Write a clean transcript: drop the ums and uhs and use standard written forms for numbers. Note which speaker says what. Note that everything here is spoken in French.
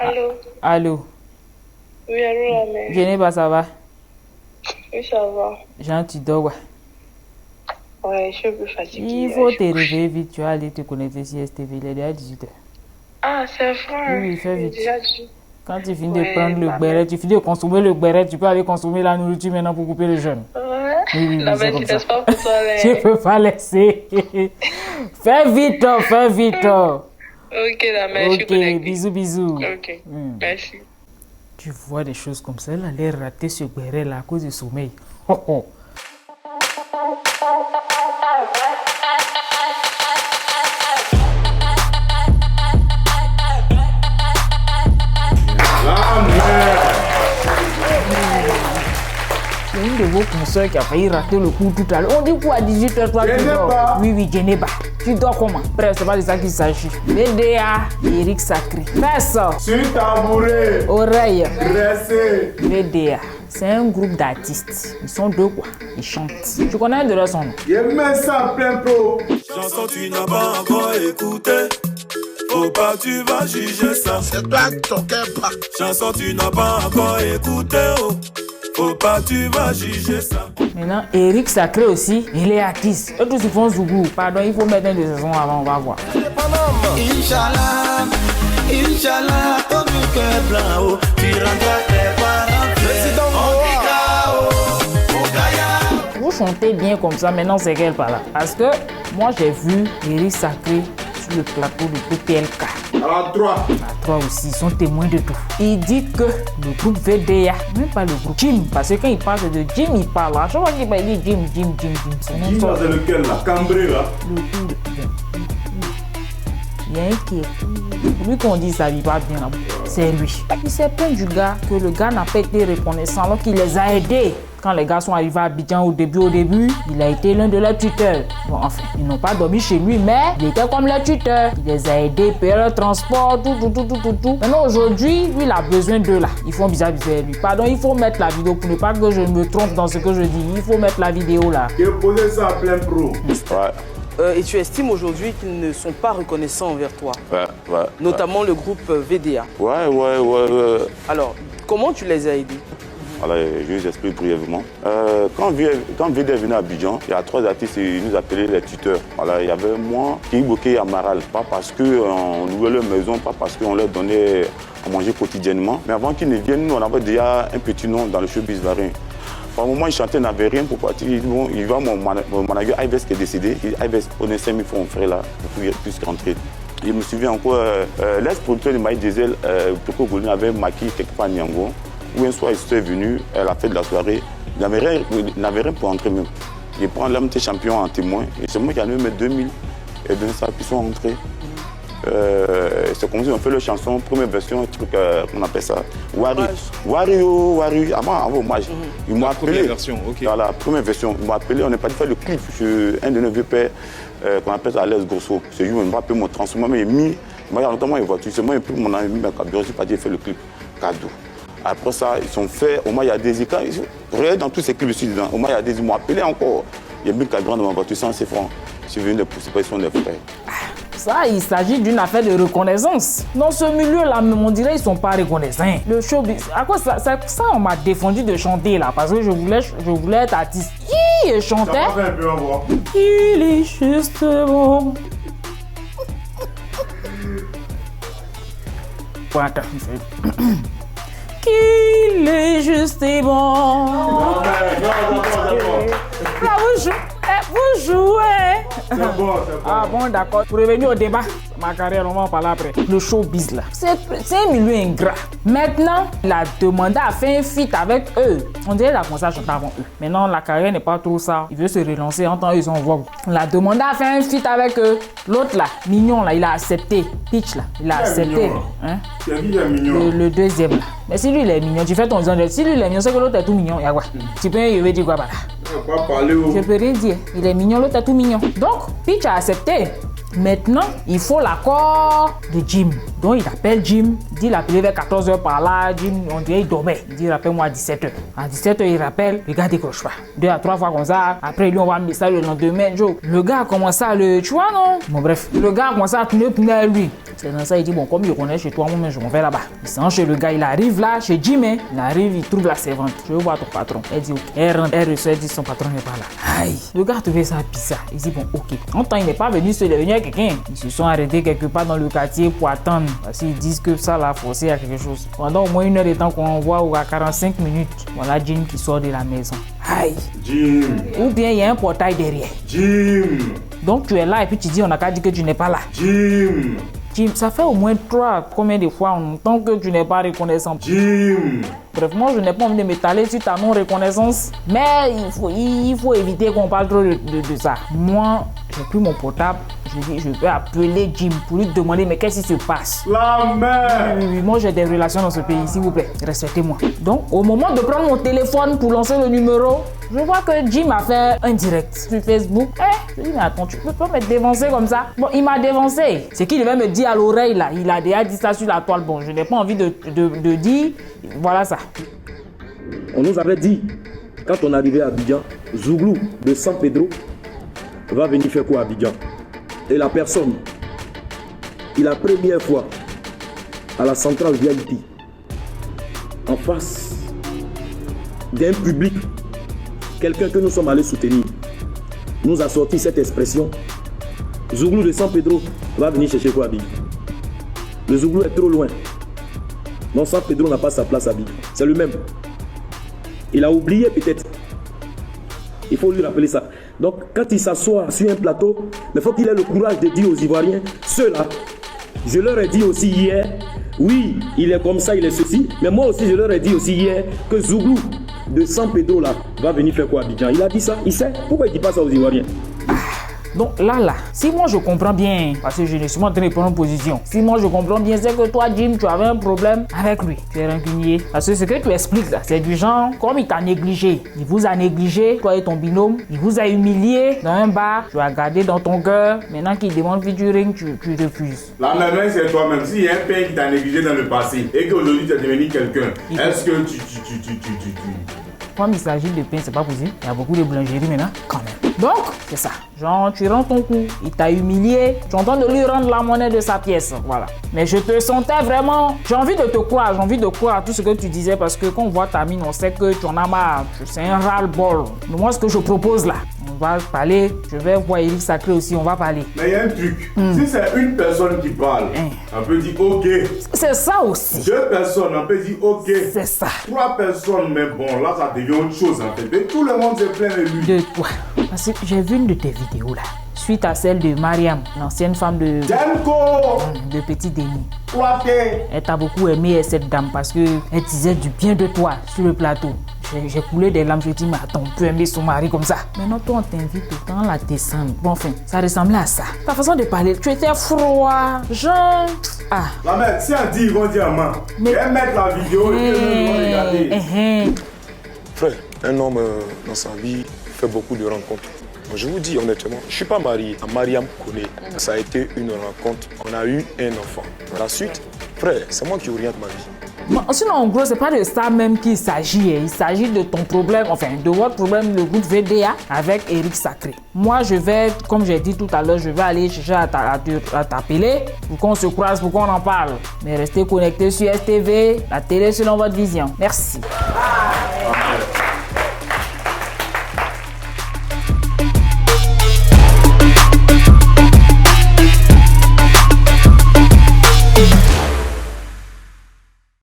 Speaker 1: Allô?
Speaker 2: Allô?
Speaker 1: Oui, allô, la mère.
Speaker 2: Geneva, ça va?
Speaker 1: Oui, ça va.
Speaker 2: Jean, tu dors, ouais.
Speaker 1: Ouais, je suis un peu fatiguée.
Speaker 2: Il faut te réveiller vite, tu vas aller te connecter sur STV, il est déjà 18h.
Speaker 1: Ah, c'est vrai.
Speaker 2: Oui, fais vite.
Speaker 1: Déjà dit.
Speaker 2: Quand tu finis
Speaker 1: Ouais,
Speaker 2: de prendre le
Speaker 1: ma
Speaker 2: béret,
Speaker 1: mère.
Speaker 2: tu finis de consommer le béret, tu peux aller consommer la nourriture maintenant pour couper le jeûne.
Speaker 1: Ouais.
Speaker 2: Oui,
Speaker 1: La
Speaker 2: c'est
Speaker 1: mère,
Speaker 2: comme
Speaker 1: tu
Speaker 2: ça.
Speaker 1: laisses pas pour toi,
Speaker 2: Je
Speaker 1: là.
Speaker 2: peux pas laisser. Fais vite, oh, fais vite. Oh.
Speaker 1: Ok, la mère, je suis
Speaker 2: Ok,
Speaker 1: connectée.
Speaker 2: bisous, bisous.
Speaker 1: Ok, merci.
Speaker 2: Tu vois des choses comme ça, elle allait rater ce béret là à cause du sommeil. Oh, oh. C'est une de vos consoeurs qui a failli rater le coup tout à l'heure. On dit quoi à 18h, toi tu dors? Oui, oui, Geneva. Tu dors comment? Bref, c'est pas de ça qu'il s'agit. VDA, Eric Sacré. Fais ça.
Speaker 3: Sur tabouret.
Speaker 2: Oreille.
Speaker 3: Dressé.
Speaker 2: VDA. C'est un groupe d'artistes. Ils sont deux quoi. Ils chantent. Tu connais un de leurs sons?
Speaker 3: Je mets ça en plein pro.
Speaker 4: Chanson tu n'as pas encore écouté. Faut pas que tu vas juger ça.
Speaker 5: C'est toi qui t'occupes pas.
Speaker 4: Chanson tu n'as pas encore écouté. Oh. Faut pas que tu vas juger ça.
Speaker 2: Maintenant, Eric Sacré aussi, il est artiste. Eux tous ils font Zougou. Pardon, il faut mettre un de ces sons avant, on va voir.
Speaker 4: Inch'Allah, Inch'Allah, ton cœur blanc, oh, tu rendras tes parents président
Speaker 2: Vous chantez bien comme ça, maintenant c'est quelle par là? Parce que moi j'ai vu Eric Sacré sur le plateau de PPLK.
Speaker 3: À 3.
Speaker 2: À toi aussi, ils sont témoins de tout. Il dit que le groupe VDA, même pas le groupe Jim, parce que quand il parle de Jim, il parle. À chaque fois qu'il parle, il dit Jim. Son nom
Speaker 3: Jim,
Speaker 2: sort.
Speaker 3: c'est lequel là? Cambré là.
Speaker 2: Le coup de... Il y a un qui est... Lui qu'on dit ça vit pas bien là. C'est lui. Il s'est plaint du gars que le gars n'a pas été reconnaissant alors qu'il les a aidés. Quand les gars sont arrivés à Abidjan au début, il a été l'un de leurs tuteurs. Bon, enfin, ils n'ont pas dormi chez lui, mais il était comme leur tuteur. Il les a aidés, payé leur transport, tout. Maintenant, aujourd'hui, lui, il a besoin d'eux là. Ils font bizarre lui. Pardon, il faut mettre la vidéo pour ne pas que je me trompe dans ce que je dis. Il faut mettre la vidéo là.
Speaker 3: J'ai posé ça en plein pro.
Speaker 6: Et tu estimes aujourd'hui qu'ils ne sont pas reconnaissants envers toi,
Speaker 7: Ouais.
Speaker 6: notamment le groupe VDA.
Speaker 7: Ouais.
Speaker 6: Alors, comment tu les as aidés?
Speaker 7: Voilà, je vous explique brièvement. Quand VD venait à Abidjan, il y a 3 artistes, ils nous appelaient les tuteurs. Voilà, il y avait moi, Kiboké et Amaral. Pas parce qu'on louait leur maison, pas parce qu'on leur donnait à manger quotidiennement. Mais avant qu'ils ne viennent, nous, on avait déjà un petit nom dans le showbiz varin. Par moment, il chantait, il n'avait rien pour partir. Il dit, bon, il va mon manager Ives qui est décédé. Il dit, Ives, on est 5 000 francs, mon frère là, pour qu'il puisse rentrer. Je me souviens encore, l'ex-producteur de Maï Diesel, Toko Golin, avait maquillé quelque part à Niango, où un soir, il était venu à la fête de la soirée. Il n'avait rien pour entrer même. Il prend l'MT champion en témoin. Et c'est moi qui en ai mis 2000. Et dans ça, puis ils sont rentrés. C'est comme si on fait leur chanson, première version, un truc, qu'on appelle ça, Wario, avant hommage. Ils m'ont appelé.
Speaker 8: Première version, ok.
Speaker 7: Voilà, première version. Ils m'ont appelé, on n'est pas dit faire le clip sur un de nos vieux pères, qu'on appelle ça Alès Grosso. C'est lui, on m'a appelé mon transformation, il m'a notamment une voiture. C'est moi, il m'a mis ma caméra, je suis parti faire le clip cadeau. Après ça, ils sont faits, au moins il y a des écrans. Regardez dans tous ces clips, je suis dedans. Au moins il y a des, ils m'ont appelé encore. Il y a mis le cadran dans ma voiture, 100 francs. Je suis venu de pousser, ils sont des frères.
Speaker 2: Ça, il s'agit d'une affaire de reconnaissance. Dans ce milieu-là, on dirait qu'ils ne sont pas reconnaissants. Le showbiz, à quoi ça on m'a défendu de chanter là, parce que je voulais être artiste. Et chantais.
Speaker 3: Ça va un peu, on voit.
Speaker 2: Il est juste bon. Bon, attends. Qu'il est juste bon.
Speaker 3: Non.
Speaker 2: Là, vous jouez.
Speaker 3: C'est bon.
Speaker 2: Ah bon, d'accord. Pour revenir au débat, ma carrière, on va en parler après. Le showbiz là, c'est un milieu ingrat. Maintenant, il a demandé à faire un feat avec eux. On dirait qu'il a commencé à chanter avant eux. Maintenant, la carrière n'est pas trop ça. Il veut se relancer en tant qu'ils sont en vogue. On a demandé à faire un feat avec eux. L'autre là, Mignon là, il a accepté. Pitch là, il a accepté. Hein?
Speaker 3: C'est qui est mignon?
Speaker 2: Le deuxième là. Mais si lui il est mignon, tu fais ton genre. Si lui il est mignon, c'est que l'autre est tout mignon. Y'a quoi? Tu peux dire quoi, bah là?
Speaker 3: On va pas parler au...
Speaker 2: Je peux rien dire. Il est mignon, l'autre est tout mignon. Donc, Pitch a accepté. Maintenant, il faut l'accord de Jim. Donc, il appelle Jim. Il dit, il appelé vers 14h par là. Jim, on dirait, il dormait. Il dit, rappelle-moi à 17h. À 17h, il rappelle. Le gars décroche pas. 2 à 3 fois comme ça. Après, lui, on va un message le lendemain. Le gars a commencé à le... Tu vois, non? Bon, bref. Le gars a commencé à tourner à lui. C'est dans ça, il dit, bon, comme il connaît chez toi, moi, je m'en vais là-bas. Il s'en chez le gars, il arrive là, chez Jim, hein. Il arrive, il trouve la servante. Je veux voir ton patron. Elle dit, ok. Elle rentre, elle reçoit, elle dit, son patron n'est pas là. Aïe. Le gars trouvait ça bizarre. Il dit, bon, ok. En temps, il n'est pas venu se devenir quelqu'un. Ils se sont arrêtés quelque part dans le quartier pour attendre. Parce qu'ils disent que ça l'a forcé à quelque chose. Pendant au moins 1 heure de temps qu'on voit, ou à 45 minutes, voilà Jim qui sort de la maison. Aïe.
Speaker 3: Jim.
Speaker 2: Ou bien il y a un portail derrière.
Speaker 3: Jim.
Speaker 2: Donc tu es là et puis tu dis, on n'a qu'à dire que tu n'es pas là.
Speaker 3: Jim.
Speaker 2: Jim, ça fait au moins combien de fois on entend que tu n'es pas reconnaissant.
Speaker 3: Jim.
Speaker 2: Bref, moi je n'ai pas envie de m'étaler sur ta non-reconnaissance, mais il faut éviter qu'on parle trop de ça. Moi, j'ai pris mon portable, je dis, je vais appeler Jim pour lui demander, mais qu'est-ce qui se passe?
Speaker 3: La mère.
Speaker 2: Oui, moi j'ai des relations dans ce pays, s'il vous plaît, respectez-moi. Donc, au moment de prendre mon téléphone pour lancer le numéro, je vois que Jim a fait un direct sur Facebook. Je dis, mais attends, tu peux pas me dévancer comme ça? Bon, il m'a dévancé. C'est qu'il devait me dire à l'oreille là, il a déjà dit ça sur la toile. Bon, je n'ai pas envie de dire, voilà ça.
Speaker 5: On nous avait dit, quand on arrivait à Abidjan, Zouglou de San Pedro va venir faire quoi à Abidjan? Et la personne, il la première fois à la centrale VIP, en face d'un public, quelqu'un que nous sommes allés soutenir, nous a sorti cette expression: Zouglou de San Pedro va venir chercher quoi à Abidjan? Le Zouglou est trop loin. Non, San Pedro n'a pas sa place à Abidjan. C'est le même. Il a oublié peut-être. Il faut lui rappeler ça. Donc, quand il s'assoit sur un plateau, il faut qu'il ait le courage de dire aux Ivoiriens, ceux-là, je leur ai dit aussi hier, oui, il est comme ça, il est ceci, mais moi aussi, je leur ai dit aussi hier que Zouglou de San Pedro là va venir faire quoi à Abidjan? Il a dit ça, il sait. Pourquoi il ne dit pas ça aux Ivoiriens?
Speaker 2: Donc là, si moi je comprends bien, parce que je ne suis pas en train de prendre position, si moi je comprends bien, c'est que toi, Jim, tu avais un problème avec lui. Tu es rancunier. Parce que ce que tu expliques là, c'est du genre, comme il t'a négligé, il vous a négligé, toi et ton binôme, il vous a humilié dans un bar, tu as gardé dans ton cœur, maintenant qu'il demande featuring, tu refuses.
Speaker 3: La même c'est toi-même. S'il y a un père qui t'a négligé dans le passé et qu'aujourd'hui tu es devenu quelqu'un, est-ce que tu...
Speaker 2: Comme il s'agit de pain, c'est pas possible. Il y a beaucoup de boulangeries maintenant, quand même. Donc, c'est ça. Genre, tu rends ton coup, il t'a humilié, tu es en train de lui rendre la monnaie de sa pièce. Voilà. Mais je te sentais vraiment... J'ai envie de te croire, j'ai envie de croire à tout ce que tu disais parce que quand on voit ta mine, on sait que tu en as marre. C'est un ras-le-bol. Mais moi, ce que je propose là, on va parler. Je vais voir Eric Sacré aussi, on va parler.
Speaker 3: Mais il y a un truc. Si c'est une personne qui parle, on peut dire OK.
Speaker 2: C'est ça aussi.
Speaker 3: 2 personnes, on peut dire OK.
Speaker 2: C'est ça.
Speaker 3: 3 personnes, mais bon, là, ça devient autre chose en fait. Et tout le monde se plaint de lui.
Speaker 2: De quoi? Parce que j'ai vu une de tes vidéos là, suite à celle de Mariam, l'ancienne femme de Petit Denis. Elle t'a beaucoup aimé cette dame parce qu'elle disait du bien de toi sur le plateau. J'ai coulé des larmes, je dis, mais attends, on peut aimer son mari comme ça. Maintenant, toi, on t'invite autant à la descendre. Bon, enfin, ça ressemblait à ça. Ta façon de parler, tu étais froid, genre... Ah.
Speaker 3: La mère, si on dit, ils vont dire à main. Mais mettre la vidéo et ils vont regarder.
Speaker 8: Frère, un homme dans sa vie fait beaucoup de rencontres. Je vous dis honnêtement, je ne suis pas marié. Mariam connaît. Ça a été une rencontre. On a eu un enfant. La suite, frère, c'est moi qui oriente ma vie.
Speaker 2: Bon, sinon, en gros, c'est pas de ça même qu'il s'agit. Il s'agit de ton problème, enfin, de votre problème, le groupe VDA avec Eric Sacré. Moi, je vais, comme j'ai dit tout à l'heure, je vais aller chercher à t'appeler pour qu'on se croise, pour qu'on en parle. Mais restez connectés sur STV, la télé selon votre vision. Merci.